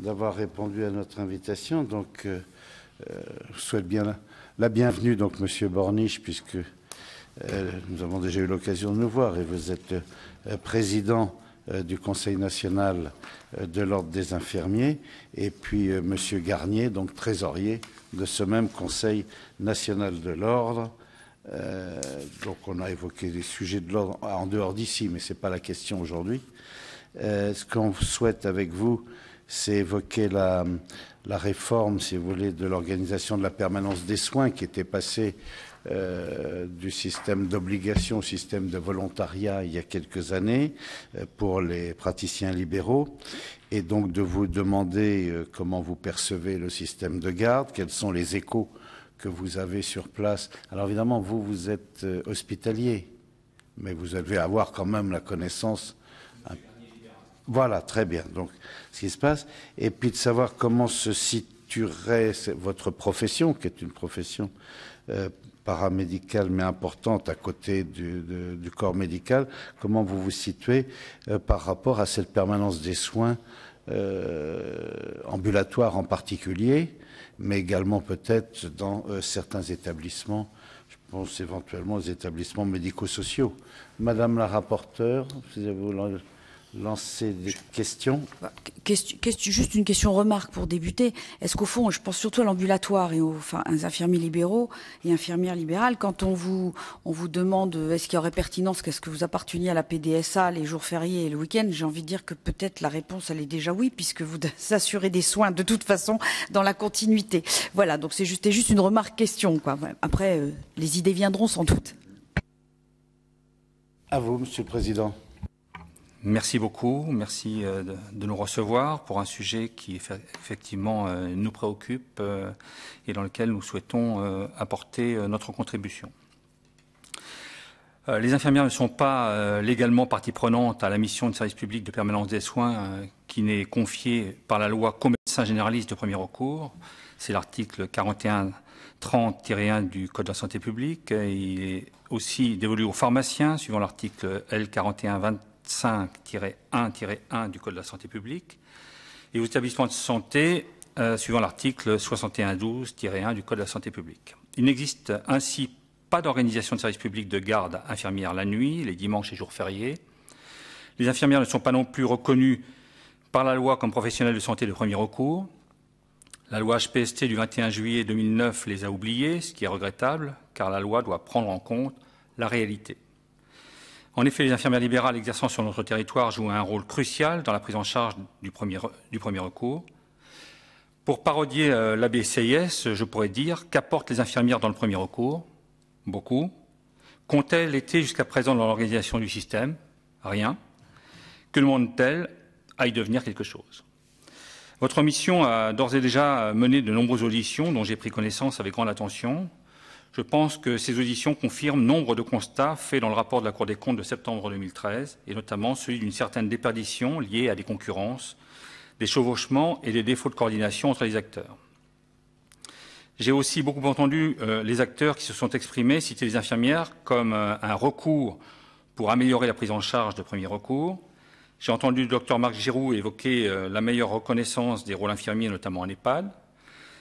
d'avoir répondu à notre invitation. Donc, je souhaite bien la bienvenue, donc, Monsieur Borniche, puisque nous avons déjà eu l'occasion de nous voir et vous êtes président du Conseil national de l'Ordre des infirmiers, et puis Monsieur Garnier, donc trésorier de ce même Conseil national de l'Ordre. Donc, on a évoqué les sujets de l'ordre en dehors d'ici, mais ce n'est pas la question aujourd'hui. Ce qu'on souhaite avec vous, c'est évoquer la réforme, si vous voulez, de l'organisation de la permanence des soins qui était passée du système d'obligation au système de volontariat il y a quelques années pour les praticiens libéraux, et donc de vous demander comment vous percevez le système de garde, quels sont les échos que vous avez sur place. Alors évidemment, vous êtes hospitalier, mais vous devez avoir quand même la connaissance. Voilà, très bien. Donc, ce qui se passe, et puis de savoir comment se situerait votre profession, qui est une profession paramédicale mais importante à côté du corps médical, comment vous vous situez par rapport à cette permanence des soins ambulatoires en particulier, mais également peut-être dans certains établissements, je pense éventuellement aux établissements médico-sociaux. Madame la rapporteure, vous lancer des questions. Juste une question-remarque pour débuter. Est-ce qu'au fond, je pense surtout à l'ambulatoire et aux infirmiers libéraux et infirmières libérales, quand on vous demande est-ce qu'il y aurait pertinence, qu'est-ce que vous apparteniez à la PDSA les jours fériés et le week-end, j'ai envie de dire que peut-être la réponse elle est déjà oui, puisque vous assurez des soins de toute façon dans la continuité. Voilà, donc c'était juste une remarque-question, quoi. Après, les idées viendront sans doute. À vous, Monsieur le Président. Merci beaucoup, merci de nous recevoir pour un sujet qui effectivement nous préoccupe et dans lequel nous souhaitons apporter notre contribution. Les infirmières ne sont pas légalement partie prenante à la mission de service public de permanence des soins qui n'est confiée par la loi qu'aux médecins généralistes de premier recours. C'est l'article 4130-1 du Code de la santé publique. Il est aussi dévolu aux pharmaciens suivant l'article L4120 5-1-1 du Code de la santé publique et aux établissements de santé suivant l'article 6112-1 du Code de la santé publique. Il n'existe ainsi pas d'organisation de service public de garde infirmière la nuit, les dimanches et jours fériés. Les infirmières ne sont pas non plus reconnues par la loi comme professionnels de santé de premier recours. La loi HPST du 21 juillet 2009 les a oubliées, ce qui est regrettable, car la loi doit prendre en compte la réalité. En effet, les infirmières libérales exerçant sur notre territoire jouent un rôle crucial dans la prise en charge du premier recours. Pour parodier l'ABCIS, je pourrais dire qu'apportent les infirmières dans le premier recours? Beaucoup. Qu'ont-elles été jusqu'à présent dans l'organisation du système? Rien. Que demandent-elles à y devenir quelque chose? Votre mission a d'ores et déjà mené de nombreuses auditions dont j'ai pris connaissance avec grande attention. Je pense que ces auditions confirment nombre de constats faits dans le rapport de la Cour des comptes de septembre 2013, et notamment celui d'une certaine déperdition liée à des concurrences, des chevauchements et des défauts de coordination entre les acteurs. J'ai aussi beaucoup entendu les acteurs qui se sont exprimés citer les infirmières comme un recours pour améliorer la prise en charge de premier recours. J'ai entendu le docteur Marc Giroux évoquer la meilleure reconnaissance des rôles infirmiers, notamment en EHPAD.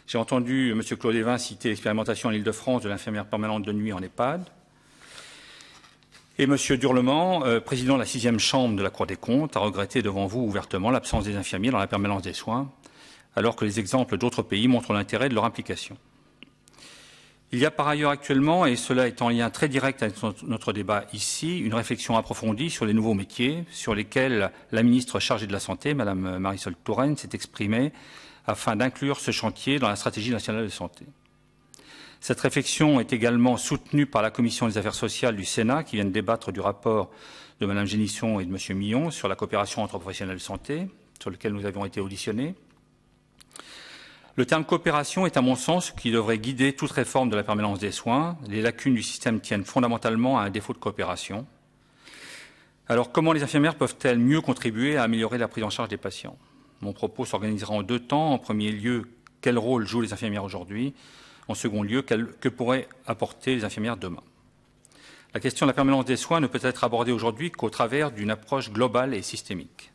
J'ai entendu M. Claude Évin citer l'expérimentation en Île-de-France de l'infirmière permanente de nuit en EHPAD. Et M. Durlement, président de la 6e chambre de la Cour des comptes, a regretté devant vous ouvertement l'absence des infirmiers dans la permanence des soins, alors que les exemples d'autres pays montrent l'intérêt de leur implication. Il y a par ailleurs actuellement, et cela est en lien très direct avec notre débat ici, une réflexion approfondie sur les nouveaux métiers sur lesquels la ministre chargée de la Santé, Mme Marisol Touraine, s'est exprimée afin d'inclure ce chantier dans la stratégie nationale de santé. Cette réflexion est également soutenue par la Commission des affaires sociales du Sénat, qui vient de débattre du rapport de Mme Génisson et de M. Millon sur la coopération entre professionnels de santé, sur lequel nous avions été auditionnés. Le terme coopération est à mon sens ce qui devrait guider toute réforme de la permanence des soins. Les lacunes du système tiennent fondamentalement à un défaut de coopération. Alors comment les infirmières peuvent-elles mieux contribuer à améliorer la prise en charge des patients? Mon propos s'organisera en deux temps. En premier lieu, quel rôle jouent les infirmières aujourd'hui? En second lieu, que pourraient apporter les infirmières demain? La question de la permanence des soins ne peut être abordée aujourd'hui qu'au travers d'une approche globale et systémique.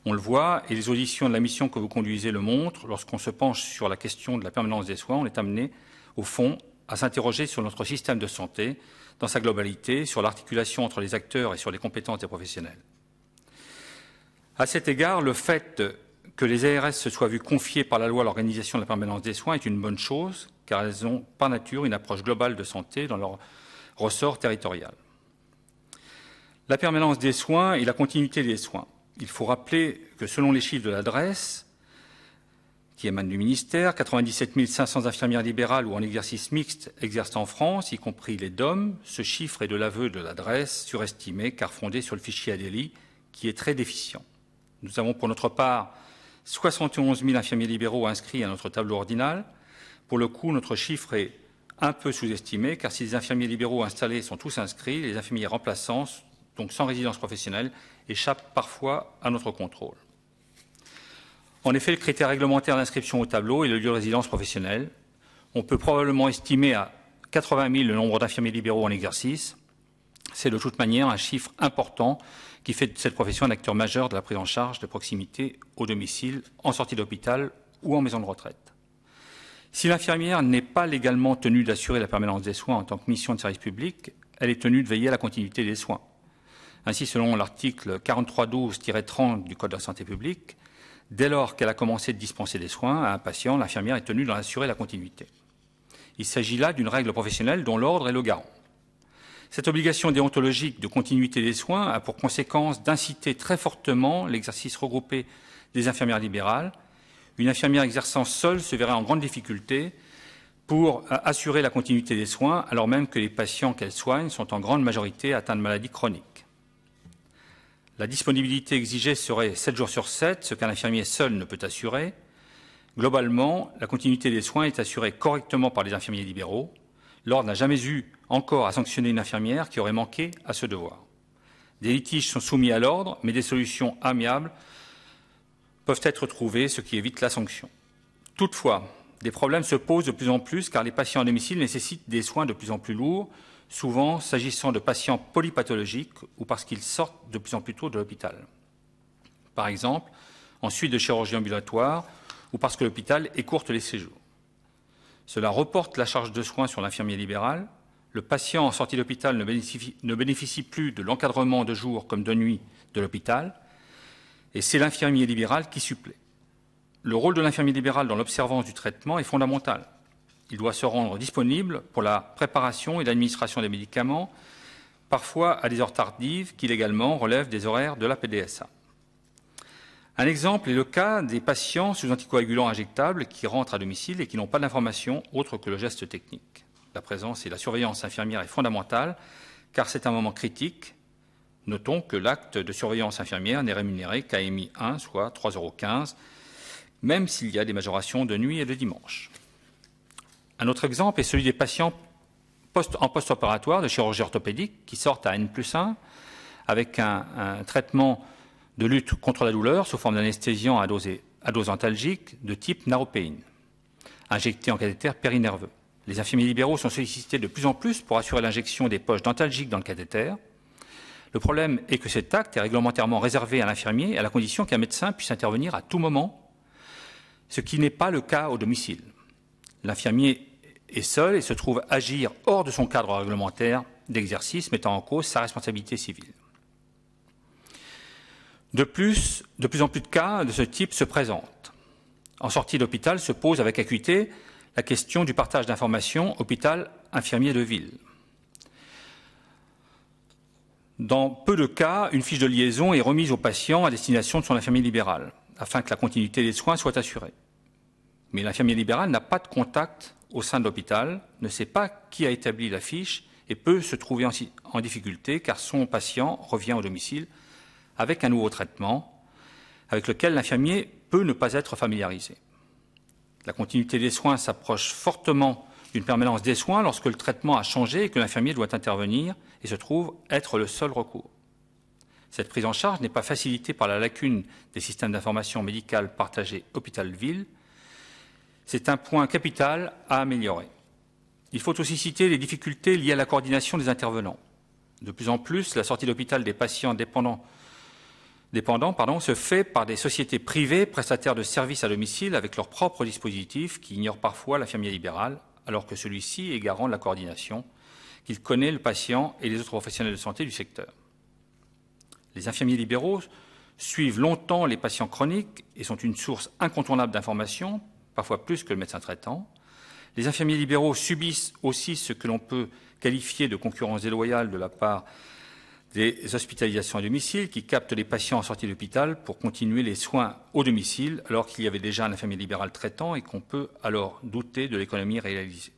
On le voit, et les auditions de la mission que vous conduisez le montrent, lorsqu'on se penche sur la question de la permanence des soins, on est amené, au fond, à s'interroger sur notre système de santé, dans sa globalité, sur l'articulation entre les acteurs et sur les compétences des professionnels. À cet égard, le fait que les ARS se soient vus confier par la loi l'organisation de la permanence des soins est une bonne chose, car elles ont par nature une approche globale de santé dans leur ressort territorial. La permanence des soins et la continuité des soins. Il faut rappeler que selon les chiffres de l'adresse, qui émanent du ministère, 97 500 infirmières libérales ou en exercice mixte exercent en France, y compris les DOM. Ce chiffre est de l'aveu de l'adresse, surestimé car fondé sur le fichier ADELI, qui est très déficient. Nous avons pour notre part 71 000 infirmiers libéraux inscrits à notre tableau ordinal. Pour le coup, notre chiffre est un peu sous-estimé, car si les infirmiers libéraux installés sont tous inscrits, les infirmiers remplaçants, donc sans résidence professionnelle, échappent parfois à notre contrôle. En effet, le critère réglementaire d'inscription au tableau est le lieu de résidence professionnelle. On peut probablement estimer à 80 000 le nombre d'infirmiers libéraux en exercice. C'est de toute manière un chiffre important qui fait de cette profession un acteur majeur de la prise en charge de proximité au domicile, en sortie d'hôpital ou en maison de retraite. Si l'infirmière n'est pas légalement tenue d'assurer la permanence des soins en tant que mission de service public, elle est tenue de veiller à la continuité des soins. Ainsi, selon l'article 4312-30 du Code de la santé publique, dès lors qu'elle a commencé de dispenser des soins à un patient, l'infirmière est tenue d'en assurer la continuité. Il s'agit là d'une règle professionnelle dont l'ordre est le garant. Cette obligation déontologique de continuité des soins a pour conséquence d'inciter très fortement l'exercice regroupé des infirmières libérales. Une infirmière exerçant seule se verrait en grande difficulté pour assurer la continuité des soins, alors même que les patients qu'elle soigne sont en grande majorité atteints de maladies chroniques. La disponibilité exigée serait 7 jours sur 7, ce qu'un infirmier seul ne peut assurer. Globalement, la continuité des soins est assurée correctement par les infirmiers libéraux. L'ordre n'a jamais eu encore à sanctionner une infirmière qui aurait manqué à ce devoir. Des litiges sont soumis à l'ordre, mais des solutions amiables peuvent être trouvées, ce qui évite la sanction. Toutefois, des problèmes se posent de plus en plus car les patients à domicile nécessitent des soins de plus en plus lourds, souvent s'agissant de patients polypathologiques ou parce qu'ils sortent de plus en plus tôt de l'hôpital. Par exemple, en suite de chirurgie ambulatoire ou parce que l'hôpital écourte les séjours. Cela reporte la charge de soins sur l'infirmier libéral. Le patient en sortie d'hôpital ne bénéficie plus de l'encadrement de jour comme de nuit de l'hôpital, et c'est l'infirmier libéral qui supplée. Le rôle de l'infirmier libéral dans l'observance du traitement est fondamental. Il doit se rendre disponible pour la préparation et l'administration des médicaments, parfois à des heures tardives qui légalement relèvent des horaires de la PDSA. Un exemple est le cas des patients sous anticoagulants injectables qui rentrent à domicile et qui n'ont pas d'information autre que le geste technique. La présence et la surveillance infirmière est fondamentale car c'est un moment critique. Notons que l'acte de surveillance infirmière n'est rémunéré qu'à EMI 1, soit 3,15 €, même s'il y a des majorations de nuit et de dimanche. Un autre exemple est celui des patients en post-opératoire de chirurgie orthopédique qui sortent à N+1 avec un traitement de lutte contre la douleur sous forme d'anesthésiant à dose antalgique de type naropéine, injecté en cathéter périnerveux. Les infirmiers libéraux sont sollicités de plus en plus pour assurer l'injection des poches d'antalgiques dans le cathéter. Le problème est que cet acte est réglementairement réservé à l'infirmier à la condition qu'un médecin puisse intervenir à tout moment, ce qui n'est pas le cas au domicile. L'infirmier est seul et se trouve agir hors de son cadre réglementaire d'exercice, mettant en cause sa responsabilité civile. De plus en plus de cas de ce type se présentent. En sortie d'hôpital se pose avec acuité la question du partage d'informations hôpital-infirmier de ville. Dans peu de cas, une fiche de liaison est remise au patient à destination de son infirmier libéral, afin que la continuité des soins soit assurée. Mais l'infirmier libéral n'a pas de contact au sein de l'hôpital, ne sait pas qui a établi la fiche et peut se trouver en difficulté car son patient revient au domicile avec un nouveau traitement avec lequel l'infirmier peut ne pas être familiarisé. La continuité des soins s'approche fortement d'une permanence des soins lorsque le traitement a changé et que l'infirmier doit intervenir et se trouve être le seul recours. Cette prise en charge n'est pas facilitée par la lacune des systèmes d'information médicale partagés hôpital-ville. C'est un point capital à améliorer. Il faut aussi citer les difficultés liées à la coordination des intervenants. De plus en plus, la sortie d'hôpital des patients dépendant se fait par des sociétés privées prestataires de services à domicile avec leurs propres dispositifs qui ignorent parfois l'infirmier libéral, alors que celui-ci est garant de la coordination, qu'il connaît le patient et les autres professionnels de santé du secteur. Les infirmiers libéraux suivent longtemps les patients chroniques et sont une source incontournable d'informations, parfois plus que le médecin traitant. Les infirmiers libéraux subissent aussi ce que l'on peut qualifier de concurrence déloyale de la part des hospitalisations à domicile qui captent les patients en sortie d'hôpital pour continuer les soins au domicile alors qu'il y avait déjà un infirmier libéral traitant et qu'on peut alors douter de l'économie réalisée.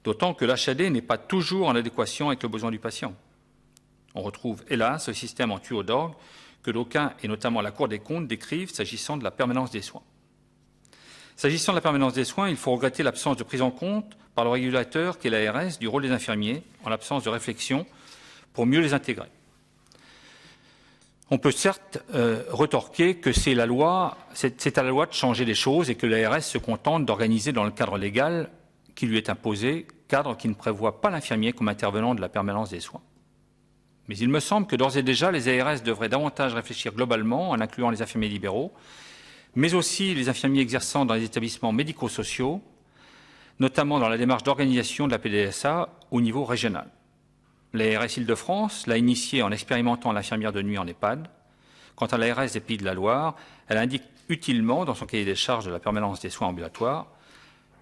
D'autant que l'HAD n'est pas toujours en adéquation avec le besoin du patient. On retrouve hélas ce système en tuyau d'orgue que d'aucuns, et notamment la Cour des comptes, décrivent s'agissant de la permanence des soins. S'agissant de la permanence des soins, il faut regretter l'absence de prise en compte par le régulateur qu'est l'ARS du rôle des infirmiers, en l'absence de réflexion pour mieux les intégrer. On peut certes retorquer que c'est à la loi de changer les choses et que l'ARS se contente d'organiser dans le cadre légal qui lui est imposé, cadre qui ne prévoit pas l'infirmier comme intervenant de la permanence des soins. Mais il me semble que d'ores et déjà, les ARS devraient davantage réfléchir globalement en incluant les infirmiers libéraux, mais aussi les infirmiers exerçant dans les établissements médico-sociaux, notamment dans la démarche d'organisation de la PDSA au niveau régional. L'ARS Île-de-France l'a initié en expérimentant l'infirmière de nuit en EHPAD. Quant à l'ARS des Pays de la Loire, elle indique utilement dans son cahier des charges de la permanence des soins ambulatoires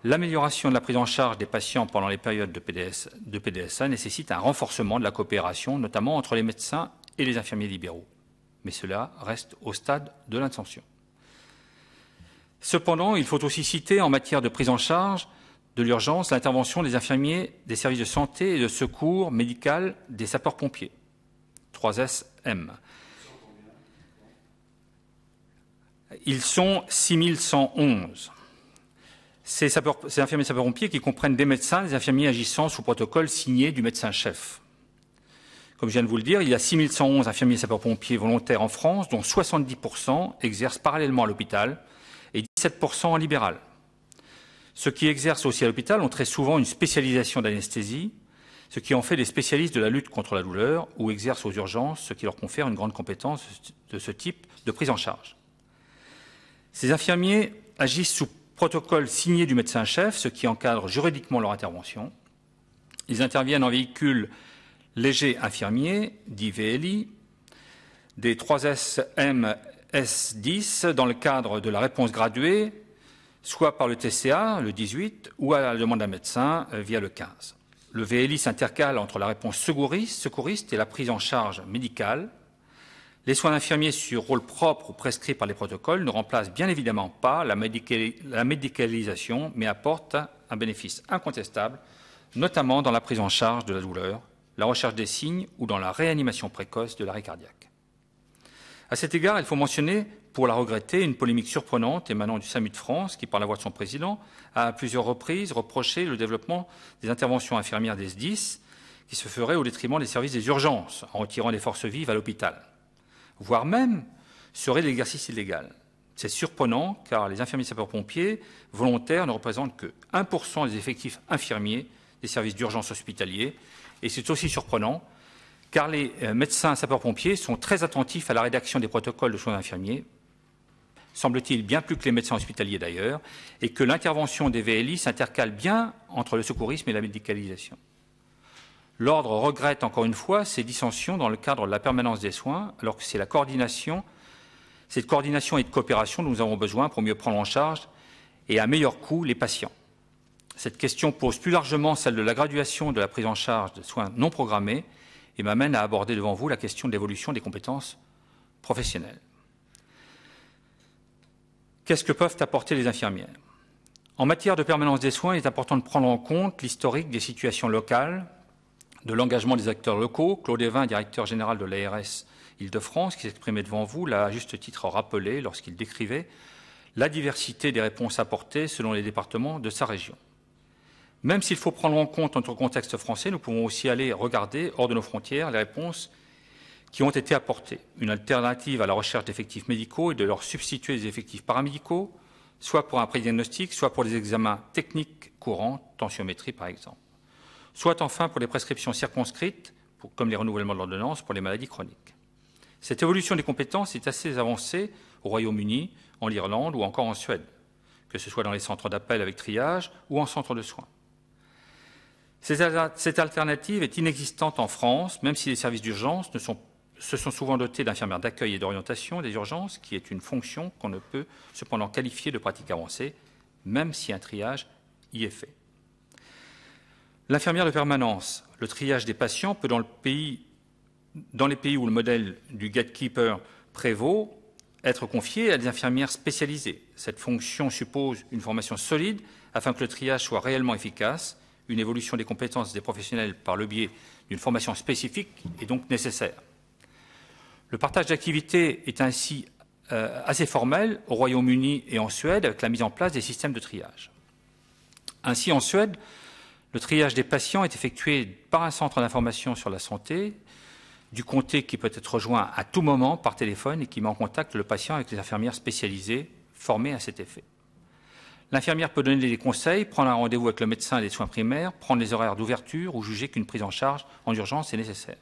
l'amélioration de la prise en charge des patients pendant les périodes de PDSA nécessite un renforcement de la coopération, notamment entre les médecins et les infirmiers libéraux. Mais cela reste au stade de l'intention. Cependant, il faut aussi citer en matière de prise en charge de l'urgence l'intervention des infirmiers des services de santé et de secours médical des sapeurs-pompiers, 3SM. Ils sont 6111. Ces infirmiers sapeurs-pompiers qui comprennent des médecins, des infirmiers agissant sous protocole signé du médecin-chef. Comme je viens de vous le dire, il y a 6111 infirmiers sapeurs-pompiers volontaires en France, dont 70% exercent parallèlement à l'hôpital et 17% en libéral. Ceux qui exercent aussi à l'hôpital ont très souvent une spécialisation d'anesthésie, ce qui en fait des spécialistes de la lutte contre la douleur ou exercent aux urgences, ce qui leur confère une grande compétence de ce type de prise en charge. Ces infirmiers agissent sous protocole signé du médecin-chef, ce qui encadre juridiquement leur intervention. Ils interviennent en véhicule léger infirmier, dit VLI, des 3SM S10 dans le cadre de la réponse graduée, soit par le TCA, le 18, ou à la demande d'un médecin via le 15. Le VLI s'intercale entre la réponse secouriste et la prise en charge médicale. Les soins infirmiers sur rôle propre ou prescrits par les protocoles ne remplacent bien évidemment pas la médicalisation, mais apportent un bénéfice incontestable, notamment dans la prise en charge de la douleur, la recherche des signes ou dans la réanimation précoce de l'arrêt cardiaque. À cet égard, il faut mentionner, pour la regretter, une polémique surprenante émanant du SAMU de France qui, par la voix de son président, a à plusieurs reprises reproché le développement des interventions infirmières des SDIS qui se ferait au détriment des services des urgences, en retirant des forces vives à l'hôpital, voire même serait l'exercice illégal. C'est surprenant car les infirmiers sapeurs-pompiers volontaires ne représentent que 1% des effectifs infirmiers des services d'urgence hospitaliers et c'est aussi surprenant car les médecins sapeurs-pompiers sont très attentifs à la rédaction des protocoles de soins infirmiers, semble-t-il bien plus que les médecins hospitaliers d'ailleurs, et que l'intervention des VLI s'intercale bien entre le secourisme et la médicalisation. L'Ordre regrette encore une fois ces dissensions dans le cadre de la permanence des soins, alors que c'est cette coordination et de coopération dont nous avons besoin pour mieux prendre en charge et à meilleur coût les patients. Cette question pose plus largement celle de la graduation de la prise en charge de soins non programmés et m'amène à aborder devant vous la question de l'évolution des compétences professionnelles. Qu'est-ce que peuvent apporter les infirmières ? En matière de permanence des soins, il est important de prendre en compte l'historique des situations locales, de l'engagement des acteurs locaux. Claude Evin, directeur général de l'ARS Île-de-France, qui s'exprimait devant vous, l'a à juste titre rappelé lorsqu'il décrivait la diversité des réponses apportées selon les départements de sa région. Même s'il faut prendre en compte notre contexte français, nous pouvons aussi aller regarder hors de nos frontières les réponses qui ont été apportées. Une alternative à la recherche d'effectifs médicaux et de leur substituer des effectifs paramédicaux, soit pour un prédiagnostic, soit pour des examens techniques courants, tensiométrie par exemple. Soit enfin pour des prescriptions circonscrites, comme les renouvellements de l'ordonnance pour les maladies chroniques. Cette évolution des compétences est assez avancée au Royaume-Uni, en Irlande ou encore en Suède, que ce soit dans les centres d'appel avec triage ou en centre de soins. Cette alternative est inexistante en France, même si les services d'urgence se sont souvent dotés d'infirmières d'accueil et d'orientation des urgences, qui est une fonction qu'on ne peut cependant qualifier de pratique avancée, même si un triage y est fait. L'infirmière de permanence, le triage des patients peut, dans les pays où le modèle du gatekeeper prévaut, être confié à des infirmières spécialisées. Cette fonction suppose une formation solide afin que le triage soit réellement efficace. Une évolution des compétences des professionnels par le biais d'une formation spécifique est donc nécessaire. Le partage d'activités est ainsi assez formel au Royaume-Uni et en Suède avec la mise en place des systèmes de triage. Ainsi, en Suède, le triage des patients est effectué par un centre d'information sur la santé du comté qui peut être rejoint à tout moment par téléphone et qui met en contact le patient avec les infirmières spécialisées formées à cet effet. L'infirmière peut donner des conseils, prendre un rendez-vous avec le médecin des soins primaires, prendre les horaires d'ouverture ou juger qu'une prise en charge en urgence est nécessaire.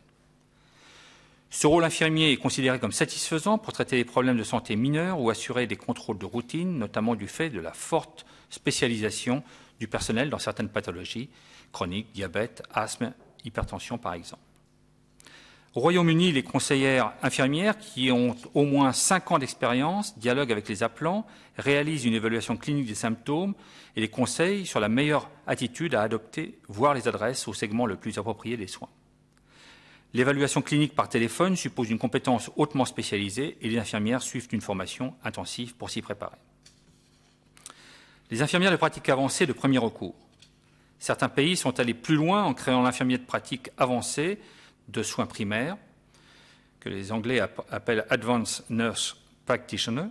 Ce rôle infirmier est considéré comme satisfaisant pour traiter des problèmes de santé mineurs ou assurer des contrôles de routine, notamment du fait de la forte spécialisation du personnel dans certaines pathologies chroniques, diabète, asthme, hypertension par exemple. Au Royaume-Uni, les conseillères infirmières qui ont au moins 5 ans d'expérience dialoguent avec les appelants, réalisent une évaluation clinique des symptômes et les conseillent sur la meilleure attitude à adopter, voire les adresses au segment le plus approprié des soins. L'évaluation clinique par téléphone suppose une compétence hautement spécialisée et les infirmières suivent une formation intensive pour s'y préparer. Les infirmières de pratique avancée de premier recours. Certains pays sont allés plus loin en créant l'infirmier de pratique avancée de soins primaires, que les Anglais appellent Advanced Nurse Practitioner,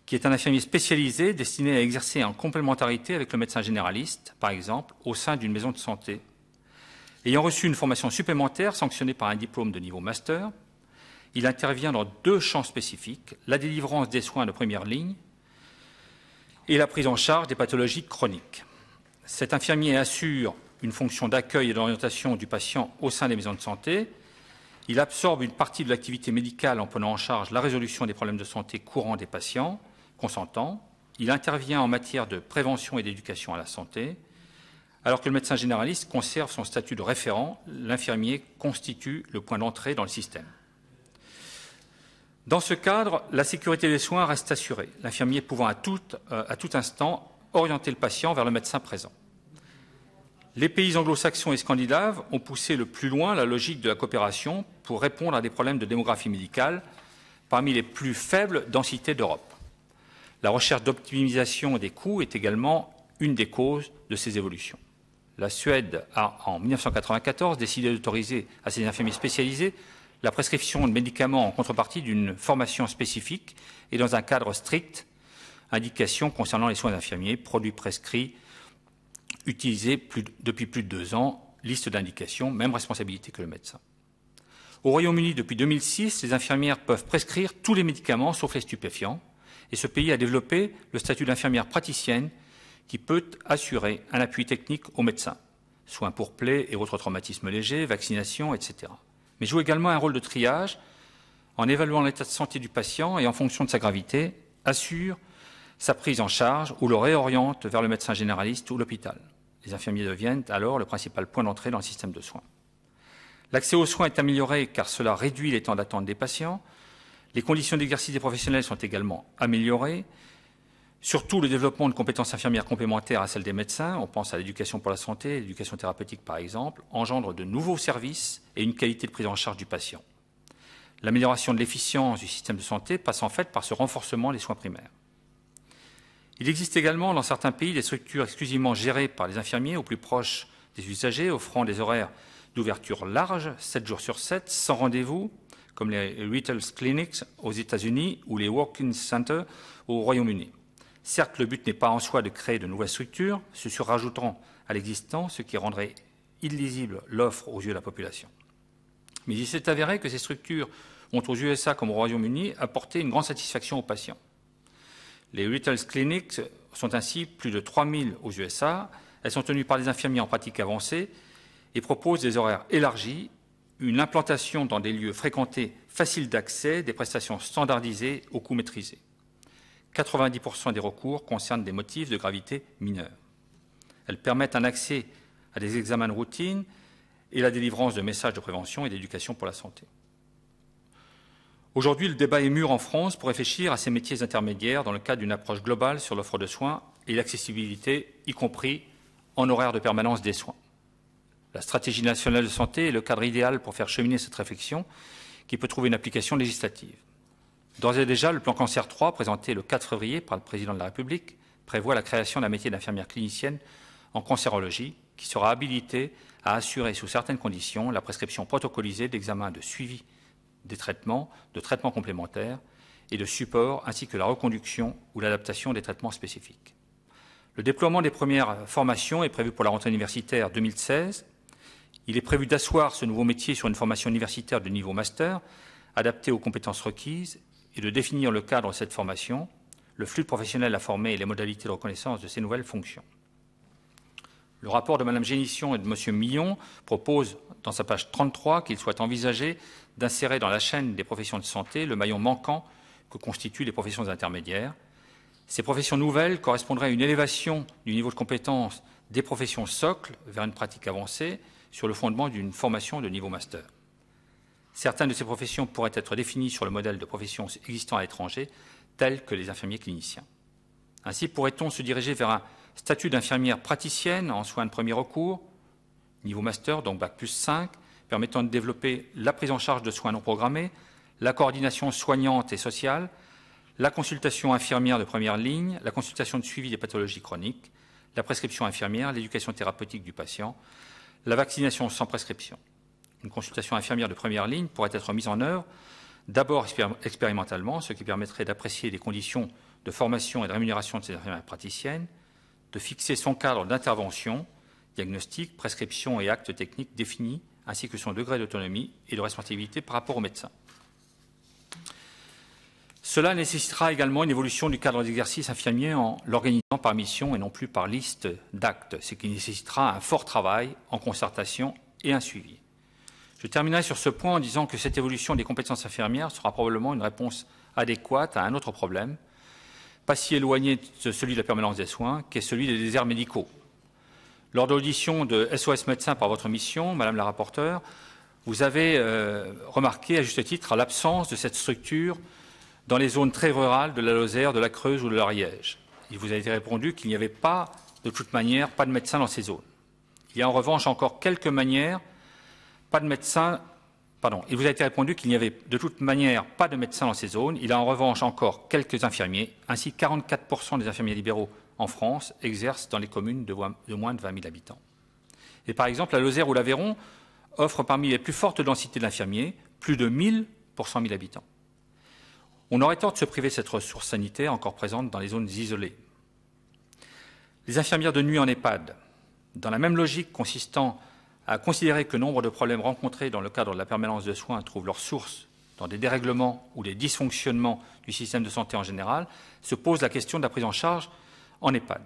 qui est un infirmier spécialisé destiné à exercer en complémentarité avec le médecin généraliste, par exemple, au sein d'une maison de santé. Ayant reçu une formation supplémentaire sanctionnée par un diplôme de niveau master, il intervient dans 2 champs spécifiques, la délivrance des soins de première ligne et la prise en charge des pathologies chroniques. Cet infirmier assure une fonction d'accueil et d'orientation du patient au sein des maisons de santé. Il absorbe une partie de l'activité médicale en prenant en charge la résolution des problèmes de santé courants des patients consentants. Il intervient en matière de prévention et d'éducation à la santé. Alors que le médecin généraliste conserve son statut de référent, l'infirmier constitue le point d'entrée dans le système. Dans ce cadre, la sécurité des soins reste assurée, l'infirmier pouvant à tout instant orienter le patient vers le médecin présent. Les pays anglo-saxons et scandinaves ont poussé le plus loin la logique de la coopération pour répondre à des problèmes de démographie médicale parmi les plus faibles densités d'Europe. La recherche d'optimisation des coûts est également une des causes de ces évolutions. La Suède a, en 1994, décidé d'autoriser à ses infirmiers spécialisés la prescription de médicaments en contrepartie d'une formation spécifique et dans un cadre strict, indications concernant les soins infirmiers, produits prescrits, utilisés depuis plus de 2 ans, liste d'indications, même responsabilité que le médecin. Au Royaume-Uni, depuis 2006, les infirmières peuvent prescrire tous les médicaments sauf les stupéfiants, et ce pays a développé le statut d'infirmière praticienne qui peut assurer un appui technique aux médecins, soins pour plaies et autres traumatismes légers, vaccinations, etc. Mais joue également un rôle de triage en évaluant l'état de santé du patient et en fonction de sa gravité, assure sa prise en charge ou le réoriente vers le médecin généraliste ou l'hôpital. Les infirmiers deviennent alors le principal point d'entrée dans le système de soins. L'accès aux soins est amélioré car cela réduit les temps d'attente des patients. Les conditions d'exercice des professionnels sont également améliorées. Surtout, le développement de compétences infirmières complémentaires à celles des médecins, on pense à l'éducation pour la santé, l'éducation thérapeutique par exemple, engendre de nouveaux services et une qualité de prise en charge du patient. L'amélioration de l'efficience du système de santé passe en fait par ce renforcement des soins primaires. Il existe également dans certains pays des structures exclusivement gérées par les infirmiers au plus proche des usagers, offrant des horaires d'ouverture larges, 7 jours sur 7, sans rendez-vous, comme les Retail Clinics aux États-Unis ou les Walk-in Centers au Royaume-Uni. Certes, le but n'est pas en soi de créer de nouvelles structures, se surajoutant à l'existant, ce qui rendrait illisible l'offre aux yeux de la population. Mais il s'est avéré que ces structures ont aux USA comme au Royaume-Uni apporté une grande satisfaction aux patients. Les Retail Clinics sont ainsi plus de 3000 aux USA. Elles sont tenues par des infirmiers en pratique avancée et proposent des horaires élargis, une implantation dans des lieux fréquentés, faciles d'accès, des prestations standardisées au coût maîtrisé. 90% des recours concernent des motifs de gravité mineure. Elles permettent un accès à des examens de routine et la délivrance de messages de prévention et d'éducation pour la santé. Aujourd'hui, le débat est mûr en France pour réfléchir à ces métiers intermédiaires dans le cadre d'une approche globale sur l'offre de soins et l'accessibilité, y compris en horaire de permanence des soins. La stratégie nationale de santé est le cadre idéal pour faire cheminer cette réflexion qui peut trouver une application législative. D'ores et déjà, le plan Cancer 3, présenté le 4 février par le Président de la République, prévoit la création d'un métier d'infirmière clinicienne en cancérologie qui sera habilité à assurer sous certaines conditions la prescription protocolisée d'examens de suivi des traitements, de traitements complémentaires et de support, ainsi que la reconduction ou l'adaptation des traitements spécifiques. Le déploiement des premières formations est prévu pour la rentrée universitaire 2016. Il est prévu d'asseoir ce nouveau métier sur une formation universitaire de niveau master, adaptée aux compétences requises, et de définir le cadre de cette formation, le flux de professionnels à former et les modalités de reconnaissance de ces nouvelles fonctions. Le rapport de Mme Génission et de M. Millon propose, dans sa page 33, qu'il soit envisagé d'insérer dans la chaîne des professions de santé le maillon manquant que constituent les professions intermédiaires. Ces professions nouvelles correspondraient à une élévation du niveau de compétence des professions socles vers une pratique avancée sur le fondement d'une formation de niveau master. Certaines de ces professions pourraient être définies sur le modèle de professions existant à l'étranger, telles que les infirmiers cliniciens. Ainsi pourrait-on se diriger vers un statut d'infirmière praticienne en soins de premier recours, niveau master, donc Bac plus 5, permettant de développer la prise en charge de soins non programmés, la coordination soignante et sociale, la consultation infirmière de première ligne, la consultation de suivi des pathologies chroniques, la prescription infirmière, l'éducation thérapeutique du patient, la vaccination sans prescription. Une consultation infirmière de première ligne pourrait être mise en œuvre d'abord expérimentalement, ce qui permettrait d'apprécier les conditions de formation et de rémunération de ces infirmières praticiennes, de fixer son cadre d'intervention, diagnostic, prescription et actes techniques définis, ainsi que son degré d'autonomie et de responsabilité par rapport aux médecins. Cela nécessitera également une évolution du cadre d'exercice infirmier en l'organisant par mission et non plus par liste d'actes, ce qui nécessitera un fort travail en concertation et un suivi. Je terminerai sur ce point en disant que cette évolution des compétences infirmières sera probablement une réponse adéquate à un autre problème, pas si éloigné de celui de la permanence des soins, qui est celui des déserts médicaux. Lors de l'audition de SOS Médecins par votre mission, Madame la rapporteure, vous avez remarqué à juste titre l'absence de cette structure dans les zones très rurales de la Lozère, de la Creuse ou de l'Ariège. Il vous a été répondu qu'il n'y avait pas, de toute manière, pas de médecins dans ces zones. Il y a en revanche encore quelques manières, pas de médecins. Pardon, il vous a été répondu qu'il n'y avait de toute manière pas de médecins dans ces zones. Il y a en revanche encore quelques infirmiers. Ainsi, 44% des infirmiers libéraux en France exercent dans les communes de moins de 20 000 habitants. Et par exemple, la Lozère ou l'Aveyron offrent parmi les plus fortes densités d'infirmiers, plus de 1000 pour 100 000 habitants. On aurait tort de se priver de cette ressource sanitaire encore présente dans les zones isolées. Les infirmières de nuit en EHPAD, dans la même logique consistant à considérer que nombre de problèmes rencontrés dans le cadre de la permanence de soins trouvent leur source dans des dérèglements ou des dysfonctionnements du système de santé en général, se pose la question de la prise en charge en EHPAD.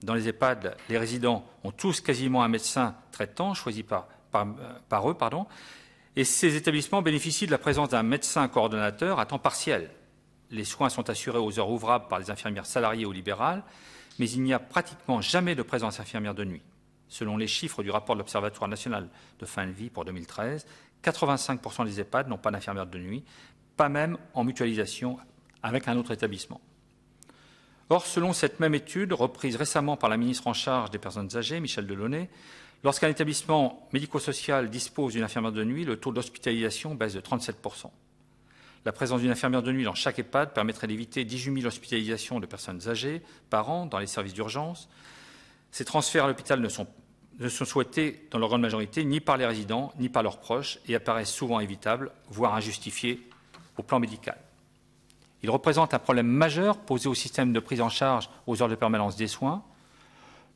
Dans les EHPAD, les résidents ont tous quasiment un médecin traitant choisi par eux, et ces établissements bénéficient de la présence d'un médecin coordonnateur à temps partiel. Les soins sont assurés aux heures ouvrables par les infirmières salariées ou libérales, mais il n'y a pratiquement jamais de présence infirmière de nuit. Selon les chiffres du rapport de l'Observatoire national de fin de vie pour 2013, 85% des EHPAD n'ont pas d'infirmière de nuit, pas même en mutualisation avec un autre établissement. Or, selon cette même étude, reprise récemment par la ministre en charge des personnes âgées, Michèle Delaunay, lorsqu'un établissement médico-social dispose d'une infirmière de nuit, le taux d'hospitalisation baisse de 37%. La présence d'une infirmière de nuit dans chaque EHPAD permettrait d'éviter 18 000 hospitalisations de personnes âgées par an dans les services d'urgence. Ces transferts à l'hôpital ne sont souhaités dans leur grande majorité ni par les résidents ni par leurs proches et apparaissent souvent évitables, voire injustifiés au plan médical. Ils représentent un problème majeur posé au système de prise en charge aux heures de permanence des soins.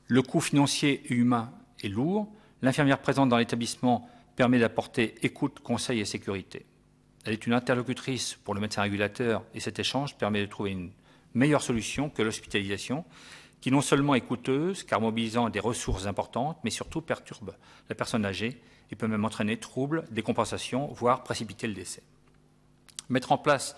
Le coût financier et humain est lourd. L'infirmière présente dans l'établissement permet d'apporter écoute, conseil et sécurité. Elle est une interlocutrice pour le médecin régulateur et cet échange permet de trouver une meilleure solution que l'hospitalisation qui non seulement est coûteuse, car mobilisant des ressources importantes, mais surtout perturbe la personne âgée et peut même entraîner troubles, décompensations, voire précipiter le décès. Mettre en place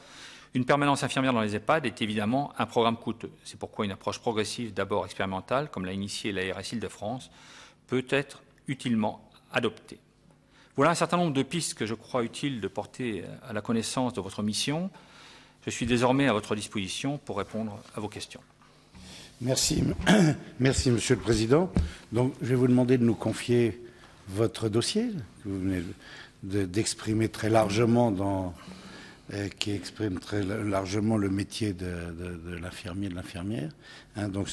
une permanence infirmière dans les EHPAD est évidemment un programme coûteux. C'est pourquoi une approche progressive, d'abord expérimentale, comme l'a initié l'ARS Île-de-France, peut être utilement adoptée. Voilà un certain nombre de pistes que je crois utile de porter à la connaissance de votre mission. Je suis désormais à votre disposition pour répondre à vos questions. Merci. Merci, Monsieur le Président. Donc, je vais vous demander de nous confier votre dossier, que vous venez d'exprimer très largement, qui exprime très largement le métier de l'infirmier, de l'infirmière. Donc,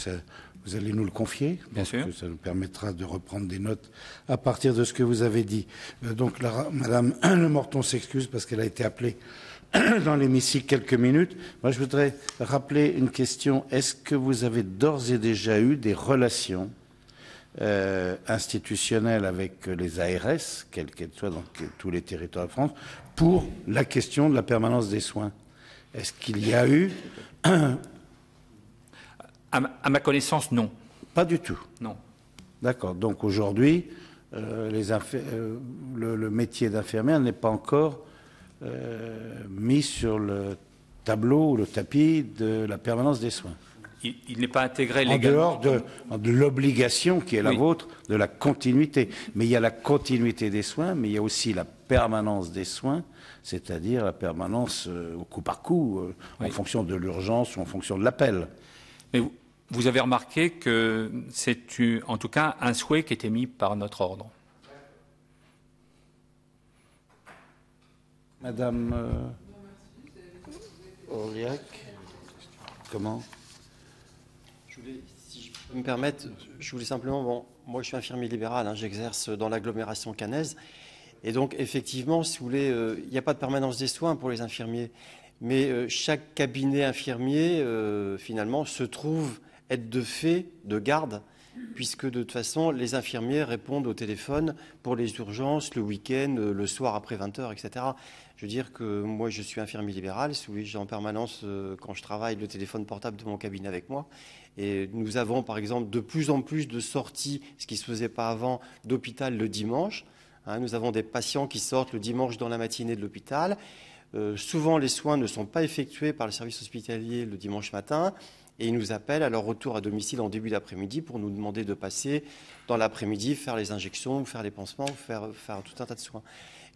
vous allez nous le confier. Bien sûr. Ça nous permettra de reprendre des notes à partir de ce que vous avez dit. Donc, Madame Le Morton s'excuse parce qu'elle a été appelée dans l'hémicycle quelques minutes. Moi, je voudrais rappeler une question. Est-ce que vous avez d'ores et déjà eu des relations institutionnelles avec les ARS, quelles qu'elles soient dans tous les territoires de France, pour la question de la permanence des soins? Est-ce qu'il y a eu À ma connaissance, non. Pas du tout. Non. D'accord. Donc aujourd'hui, le métier d'infirmière n'est pas encore mis sur le tableau ou le tapis de la permanence des soins. Il n'est pas intégré légalement. En dehors de l'obligation qui est la vôtre, de la continuité. Mais il y a la continuité des soins, mais il y a aussi la permanence des soins, c'est-à-dire la permanence au coup par coup, en fonction de l'urgence ou en fonction de l'appel. Mais vous avez remarqué que c'est en tout cas un souhait qui était mis par notre ordre. Madame Aurillac, comment? Si je peux me permettre, je voulais simplement, moi je suis infirmier libéral, j'exerce dans l'agglomération caennaise, et donc effectivement, si vous voulez, il n'y a pas de permanence des soins pour les infirmiers, mais chaque cabinet infirmier, finalement, se trouve être de fait de garde, puisque de toute façon, les infirmiers répondent au téléphone pour les urgences, le week-end, le soir après 20h, etc. Je veux dire que moi, je suis infirmier libéral, j'ai en permanence, quand je travaille, le téléphone portable de mon cabinet avec moi. Et nous avons, par exemple, de plus en plus de sorties, ce qui ne se faisait pas avant, d'hôpital le dimanche. Nous avons des patients qui sortent le dimanche dans la matinée de l'hôpital. Souvent, les soins ne sont pas effectués par le service hospitalier le dimanche matin. Et ils nous appellent à leur retour à domicile en début d'après-midi pour nous demander de passer dans l'après-midi, faire les injections, faire les pansements, faire tout un tas de soins.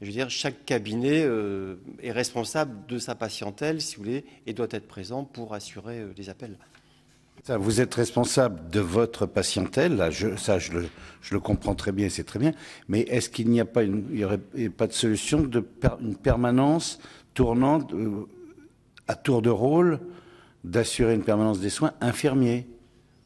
Et je veux dire, chaque cabinet est responsable de sa patientèle, si vous voulez, et doit être présent pour assurer les appels. Ça, vous êtes responsable de votre patientèle, là, je le comprends très bien, c'est très bien, mais est-ce qu'il n'y a pas il aurait pas de solution une permanence tournant à tour de rôle d'assurer une permanence des soins infirmiers?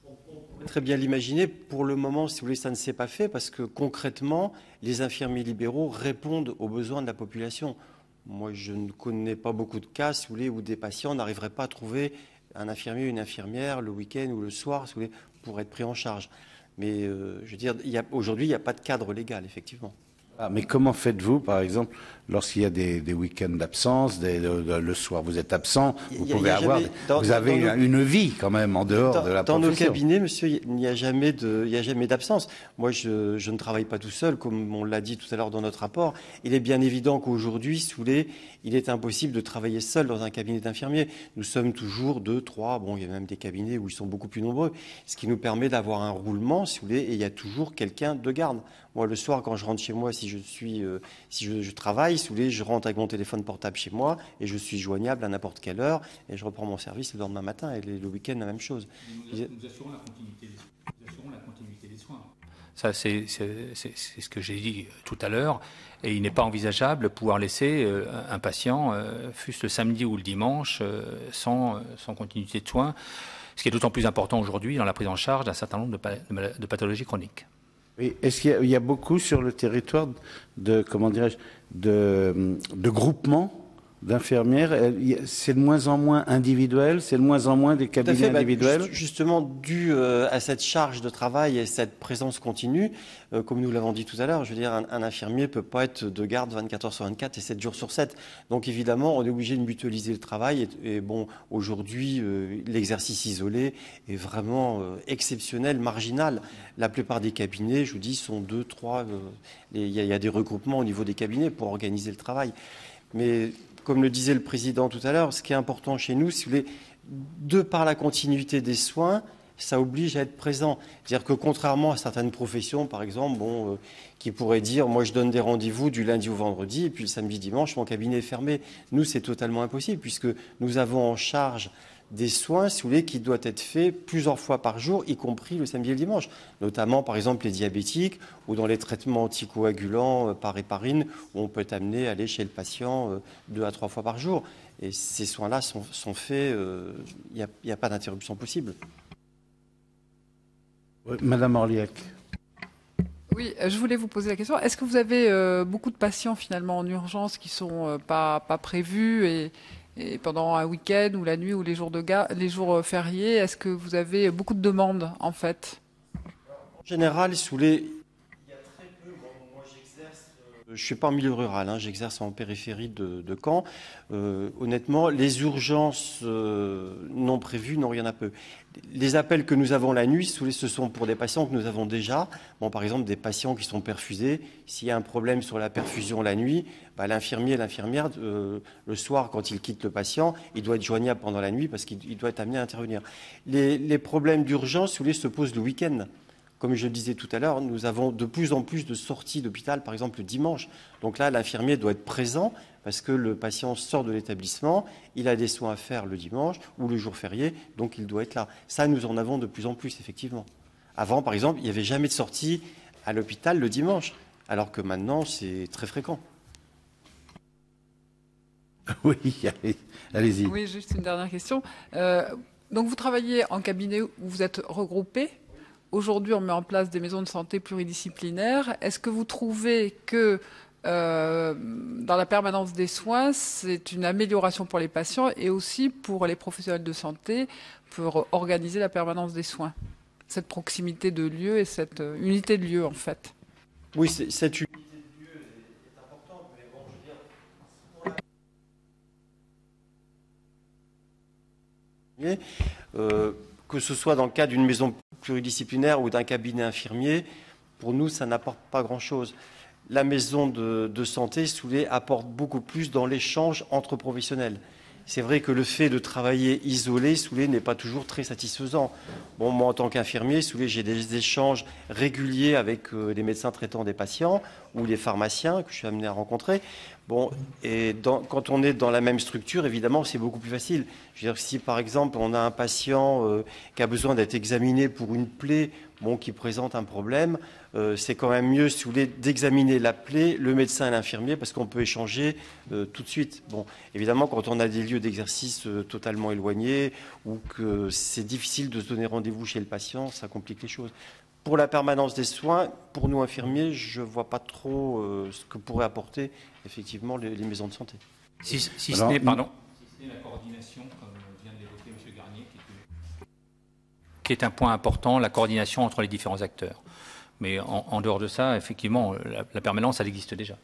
On peut très bien l'imaginer. Pour le moment, si vous voulez, ça ne s'est pas fait parce que concrètement, les infirmiers libéraux répondent aux besoins de la population. Moi, je ne connais pas beaucoup de cas, si vous voulez, où des patients n'arriveraient pas à trouver un infirmier ou une infirmière le week-end ou le soir, si vous voulez, pour être pris en charge. Mais je veux dire, aujourd'hui, il n'y a pas de cadre légal, effectivement. Ah, mais comment faites-vous, par exemple, lorsqu'il y a des week-ends d'absence, le soir vous êtes absent, vous avez une vie quand même en dehors de la profession. Dans nos cabinets, monsieur, il n'y a jamais d'absence. Moi, je ne travaille pas tout seul, comme on l'a dit tout à l'heure dans notre rapport. Il est bien évident qu'aujourd'hui, il est impossible de travailler seul dans un cabinet d'infirmier. Nous sommes toujours 2, 3, il y a même des cabinets où ils sont beaucoup plus nombreux, ce qui nous permet d'avoir un roulement, si vous voulez, et il y a toujours quelqu'un de garde. Moi, le soir, quand je rentre chez moi, si je travaille, si vous voulez, je rentre avec mon téléphone portable chez moi et je suis joignable à n'importe quelle heure et je reprends mon service le lendemain matin et le week-end, la même chose. Nous assurons la continuité des soins. Ça, c'est ce que j'ai dit tout à l'heure. Et il n'est pas envisageable de pouvoir laisser un patient, fût-ce le samedi ou le dimanche, sans continuité de soins, ce qui est d'autant plus important aujourd'hui dans la prise en charge d'un certain nombre de pathologies chroniques. Oui. Est-ce qu'il y a beaucoup sur le territoire de groupements d'infirmières. C'est de moins en moins individuel, c'est de moins en moins des cabinets individuels. Justement, dû à cette charge de travail et cette présence continue, comme nous l'avons dit tout à l'heure, je veux dire, un infirmier ne peut pas être de garde 24 heures sur 24 et 7 jours sur 7. Donc évidemment, on est obligé de mutualiser le travail. Et bon, aujourd'hui, l'exercice isolé est vraiment exceptionnel, marginal. La plupart des cabinets, je vous dis, sont 2, 3. Il y a des regroupements au niveau des cabinets pour organiser le travail. Mais comme le disait le président tout à l'heure, ce qui est important chez nous, si vous voulez, de par la continuité des soins, ça oblige à être présent. C'est-à-dire que contrairement à certaines professions, par exemple, qui pourraient dire, moi je donne des rendez-vous du lundi au vendredi, et puis le samedi, dimanche, mon cabinet est fermé. Nous, c'est totalement impossible, puisque nous avons en charge des soins, si vous voulez, qui doivent être faits plusieurs fois par jour, y compris le samedi et le dimanche. Notamment, par exemple, les diabétiques ou dans les traitements anticoagulants par héparine, où on peut être amené à aller chez le patient 2 à 3 fois par jour. Et ces soins-là sont faits, il n'y a pas d'interruption possible. Oui, Madame Orliac. Oui, je voulais vous poser la question. Est-ce que vous avez beaucoup de patients finalement en urgence qui sont pas prévus et pendant un week-end ou la nuit ou les jours fériés, est-ce que vous avez beaucoup de demandes en fait? En général, il y a très peu. Moi, j'exerce. Je ne suis pas en milieu rural, j'exerce en périphérie de Caen. Honnêtement, les urgences non prévues, non, il y en a peu. Les appels que nous avons la nuit, ce sont pour des patients que nous avons déjà. Bon, par exemple, des patients qui sont perfusés. S'il y a un problème sur la perfusion la nuit, l'infirmier et l'infirmière, le soir, quand il quitte le patient, il doit être joignable pendant la nuit parce qu'il doit être amené à intervenir. Les problèmes d'urgence, si vous voulez, se posent le week-end. Comme je le disais tout à l'heure, nous avons de plus en plus de sorties d'hôpital, par exemple le dimanche. Donc là, l'infirmier doit être présent parce que le patient sort de l'établissement, il a des soins à faire le dimanche ou le jour férié, donc il doit être là. Ça, nous en avons de plus en plus, effectivement. Avant, par exemple, il n'y avait jamais de sortie à l'hôpital le dimanche, alors que maintenant, c'est très fréquent. Oui, allez-y. Oui, juste une dernière question. Donc vous travaillez en cabinet où vous êtes regroupés. Aujourd'hui, on met en place des maisons de santé pluridisciplinaires. Est-ce que vous trouvez que dans la permanence des soins, c'est une amélioration pour les patients et aussi pour les professionnels de santé pour organiser la permanence des soins? Cette proximité de lieu et cette unité de lieu, en fait. Oui, cette unité de lieu est importante, mais bon, je veux dire... que ce soit dans le cadre d'une maison pluridisciplinaire ou d'un cabinet infirmier, pour nous, ça n'apporte pas grand-chose. La maison de santé, si vous voulez, apporte beaucoup plus dans l'échange entre professionnels. C'est vrai que le fait de travailler isolé, si vous voulez, n'est pas toujours très satisfaisant. Bon, moi, en tant qu'infirmier, si vous voulez, j'ai des échanges réguliers avec les médecins traitants des patients ou les pharmaciens que je suis amené à rencontrer. Bon, et quand on est dans la même structure, évidemment, c'est beaucoup plus facile. Je veux dire, si par exemple, on a un patient qui a besoin d'être examiné pour une plaie, qui présente un problème, c'est quand même mieux, si vous voulez, d'examiner la plaie, le médecin et l'infirmier, parce qu'on peut échanger tout de suite. Bon, évidemment, quand on a des lieux d'exercice totalement éloignés ou que c'est difficile de se donner rendez-vous chez le patient, ça complique les choses. Pour la permanence des soins, pour nous infirmiers, je ne vois pas trop ce que pourraient apporter effectivement les maisons de santé. Si ce n'est la coordination, comme vient de l'évoquer M. Garnier, qui est un point important, la coordination entre les différents acteurs. Mais en dehors de ça, effectivement, la permanence, elle existe déjà.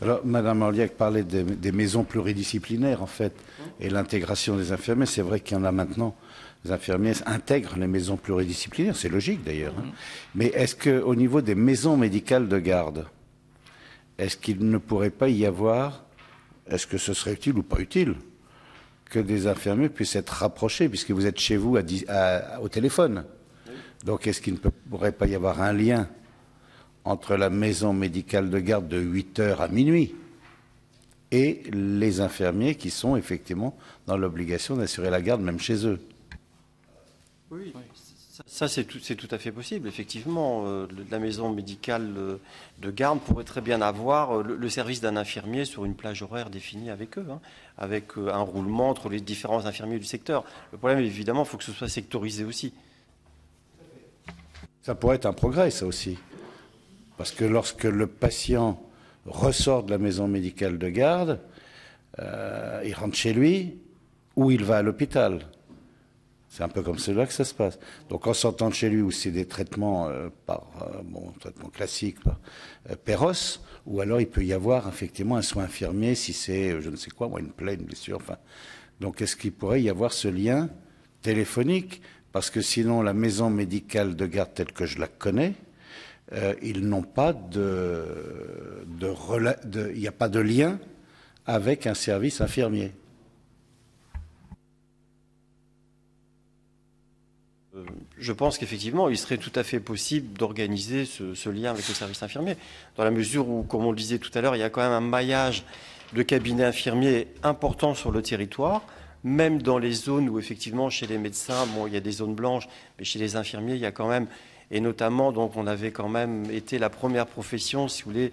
Alors, Madame Orliac parlait des maisons pluridisciplinaires, en fait, et l'intégration des infirmiers. C'est vrai qu'il y en a maintenant. Les infirmiers intègrent les maisons pluridisciplinaires, c'est logique d'ailleurs. Mais est-ce qu'au niveau des maisons médicales de garde, est-ce qu'il ne pourrait pas y avoir, est-ce que ce serait utile ou pas utile, que des infirmiers puissent être rapprochés, puisque vous êtes chez vous au téléphone? Donc est-ce qu'il ne pourrait pas y avoir un lien entre la maison médicale de garde de 8h à minuit et les infirmiers qui sont effectivement dans l'obligation d'assurer la garde même chez eux? Oui, ça c'est tout à fait possible, effectivement. La maison médicale de garde pourrait très bien avoir le service d'un infirmier sur une plage horaire définie avec eux, avec un roulement entre les différents infirmiers du secteur. Le problème, évidemment, il faut que ce soit sectorisé aussi. Ça pourrait être un progrès, ça aussi. Parce que lorsque le patient ressort de la maison médicale de garde, il rentre chez lui ou il va à l'hôpital. C'est un peu comme cela que ça se passe. Donc en sortant de chez lui, où c'est des traitements traitements classiques, Péros, ou alors il peut y avoir effectivement un soin infirmier si c'est, je ne sais quoi, moi, une plaie, une blessure. Enfin. Donc est-ce qu'il pourrait y avoir ce lien téléphonique? Parce que sinon, la maison médicale de garde telle que je la connais, ils n'ont pas il n'y a pas de lien avec un service infirmier. Je pense qu'effectivement, il serait tout à fait possible d'organiser ce lien avec le service infirmier, dans la mesure où, comme on le disait tout à l'heure, il y a quand même un maillage de cabinets infirmiers important sur le territoire, même dans les zones où, effectivement, chez les médecins, bon, il y a des zones blanches, mais chez les infirmiers, il y a quand même, et notamment, donc, on avait quand même été la première profession, si vous voulez,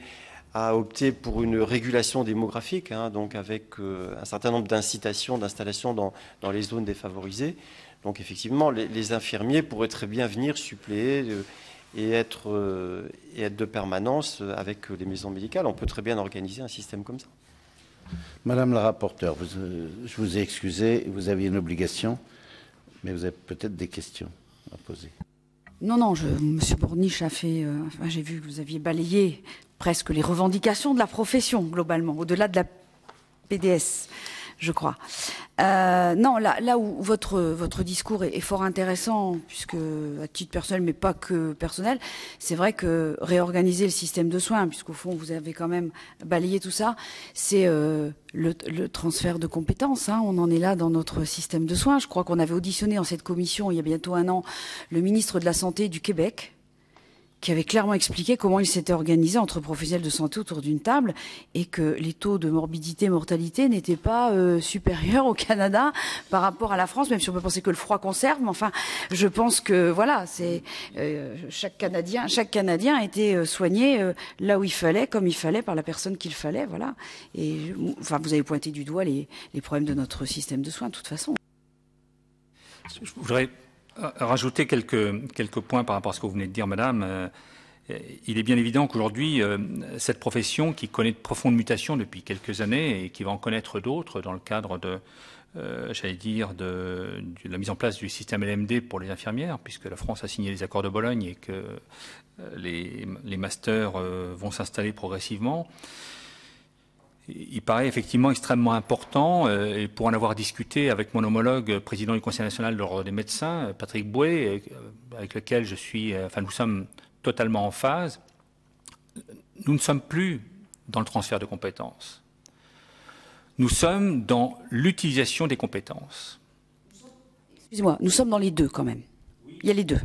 à opter pour une régulation démographique, hein, donc avec un certain nombre d'incitations, d'installations dans les zones défavorisées. Donc effectivement, les infirmiers pourraient très bien venir suppléer et être de permanence avec les maisons médicales. On peut très bien organiser un système comme ça. Madame la rapporteure, je vous ai excusé, vous aviez une obligation, mais vous avez peut-être des questions à poser. Non, Monsieur Borniche a fait... j'ai vu que vous aviez balayé presque les revendications de la profession, globalement, au-delà de la PDS, je crois. Non, là où votre discours est fort intéressant, puisque à titre personnel, mais pas que personnel, c'est vrai que réorganiser le système de soins, puisqu'au fond vous avez quand même balayé tout ça, c'est le transfert de compétences. Hein. On en est là dans notre système de soins. Je crois qu'on avait auditionné dans cette commission il y a bientôt un an le ministre de la Santé du Québec, qui avait clairement expliqué comment il s'était organisé entre professionnels de santé autour d'une table et que les taux de morbidité et mortalité n'étaient pas supérieurs au Canada par rapport à la France, même si on peut penser que le froid conserve. Mais enfin, je pense que voilà, c'est chaque Canadien était soigné là où il fallait, comme il fallait, par la personne qu'il fallait, voilà. Et enfin, vous avez pointé du doigt les problèmes de notre système de soins, de toute façon. Je voudrais rajouter quelques points par rapport à ce que vous venez de dire, madame. Il est bien évident qu'aujourd'hui, cette profession qui connaît de profondes mutations depuis quelques années et qui va en connaître d'autres dans le cadre de la mise en place du système LMD pour les infirmières, puisque la France a signé les accords de Bologne et que les masters vont s'installer progressivement. Il paraît effectivement extrêmement important, et pour en avoir discuté avec mon homologue président du Conseil national de l'Ordre des médecins, Patrick Bouet, avec lequel nous sommes totalement en phase, nous ne sommes plus dans le transfert de compétences. Nous sommes dans l'utilisation des compétences. Excusez-moi, nous sommes dans les deux quand même. Il y a les deux.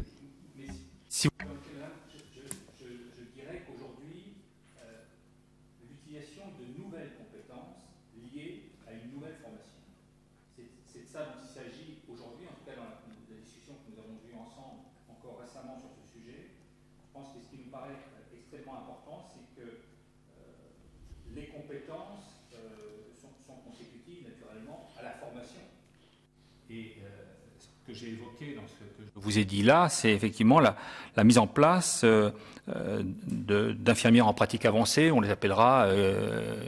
Si vous... je dirais qu'aujourd'hui, l'utilisation de nouvelles compétences liées à une nouvelle formation. C'est de ça dont il s'agit aujourd'hui, en tout cas dans la discussion que nous avons eue ensemble encore récemment sur ce sujet. Je pense que ce qui nous paraît extrêmement important, c'est que les compétences sont consécutives naturellement à la formation. Et ce que j'ai évoqué dans ce que je vous ai dit là, c'est effectivement la mise en place d'infirmières en pratique avancée. On les appellera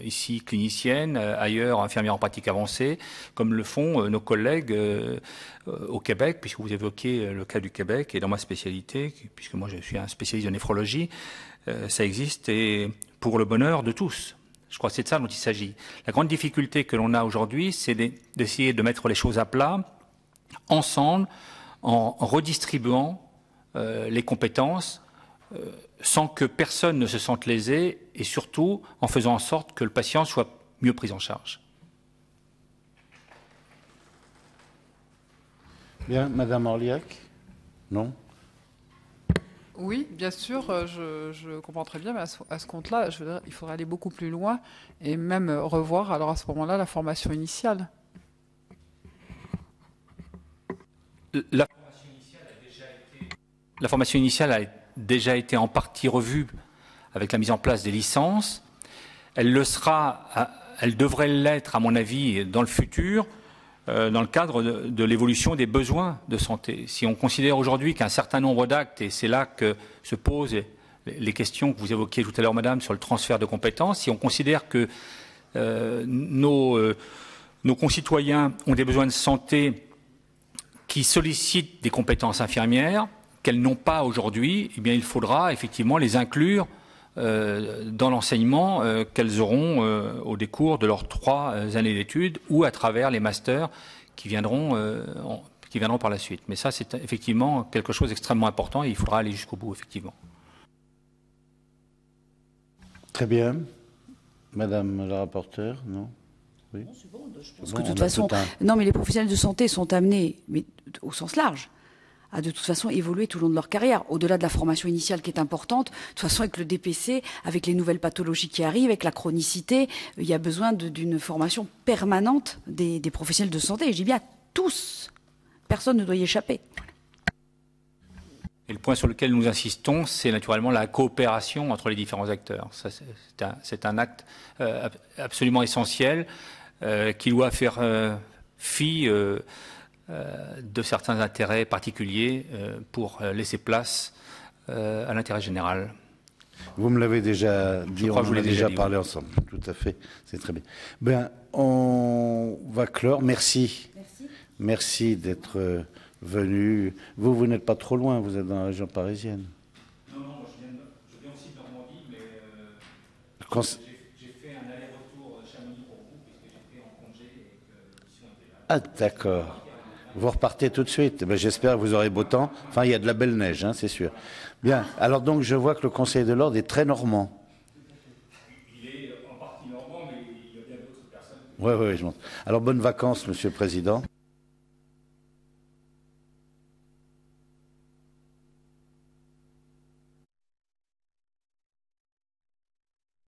ici cliniciennes, ailleurs infirmières en pratique avancée, comme le font nos collègues au Québec, puisque vous évoquez le cas du Québec, et dans ma spécialité, puisque moi je suis un spécialiste de néphrologie, ça existe, et pour le bonheur de tous. Je crois que c'est de ça dont il s'agit. La grande difficulté que l'on a aujourd'hui, c'est d'essayer de mettre les choses à plat, ensemble, en redistribuant les compétences sans que personne ne se sente lésé et surtout en faisant en sorte que le patient soit mieux pris en charge. Bien, Madame Orliac? Non? Oui, bien sûr, je comprends très bien, mais à ce compte-là, je veux dire, il faudrait aller beaucoup plus loin et même revoir, alors à ce moment-là, la formation initiale. La formation initiale a déjà été en partie revue avec la mise en place des licences. Elle devrait l'être, à mon avis, dans le futur, dans le cadre de l'évolution des besoins de santé. Si on considère aujourd'hui qu'un certain nombre d'actes, et c'est là que se posent les questions que vous évoquiez tout à l'heure, madame, sur le transfert de compétences, si on considère que nos concitoyens ont des besoins de santé qui sollicitent des compétences infirmières qu'elles n'ont pas aujourd'hui, eh bien, il faudra effectivement les inclure dans l'enseignement qu'elles auront au décours de leurs 3 années d'études ou à travers les masters qui viendront par la suite. Mais ça, c'est effectivement quelque chose d'extrêmement important et il faudra aller jusqu'au bout, effectivement. Très bien. Madame la rapporteure, non? Oui. Non, c'est bon, je pense que de toute façon, non, mais les professionnels de santé sont amenés, mais au sens large, à de toute façon évoluer tout au long de leur carrière, au-delà de la formation initiale qui est importante. De toute façon, avec le DPC, avec les nouvelles pathologies qui arrivent, avec la chronicité, il y a besoin d'une formation permanente des professionnels de santé. Et je dis bien tous, personne ne doit y échapper. Et le point sur lequel nous insistons, c'est naturellement la coopération entre les différents acteurs. C'est un acte absolument essentiel qui doit faire fi de certains intérêts particuliers pour laisser place à l'intérêt général. Vous me l'avez déjà dit, on en a déjà parlé ensemble. Tout à fait, c'est très bien. Ben, on va clore. Merci. Merci d'être venu. Vous n'êtes pas trop loin, vous êtes dans la région parisienne. Non, je viens aussi de Normandie, mais j'ai fait un aller-retour Chamonix pour vous, puisque j'étais en congé et que l'émission était là. Ah, d'accord. Vous repartez tout de suite. Ben, j'espère que vous aurez beau temps. Enfin, il y a de la belle neige, hein, c'est sûr. Bien. Alors donc, je vois que le Conseil de l'Ordre est très normand. Il est en partie normand, mais il y a bien d'autres personnes. Oui, je montre. Alors, bonnes vacances, Monsieur le Président.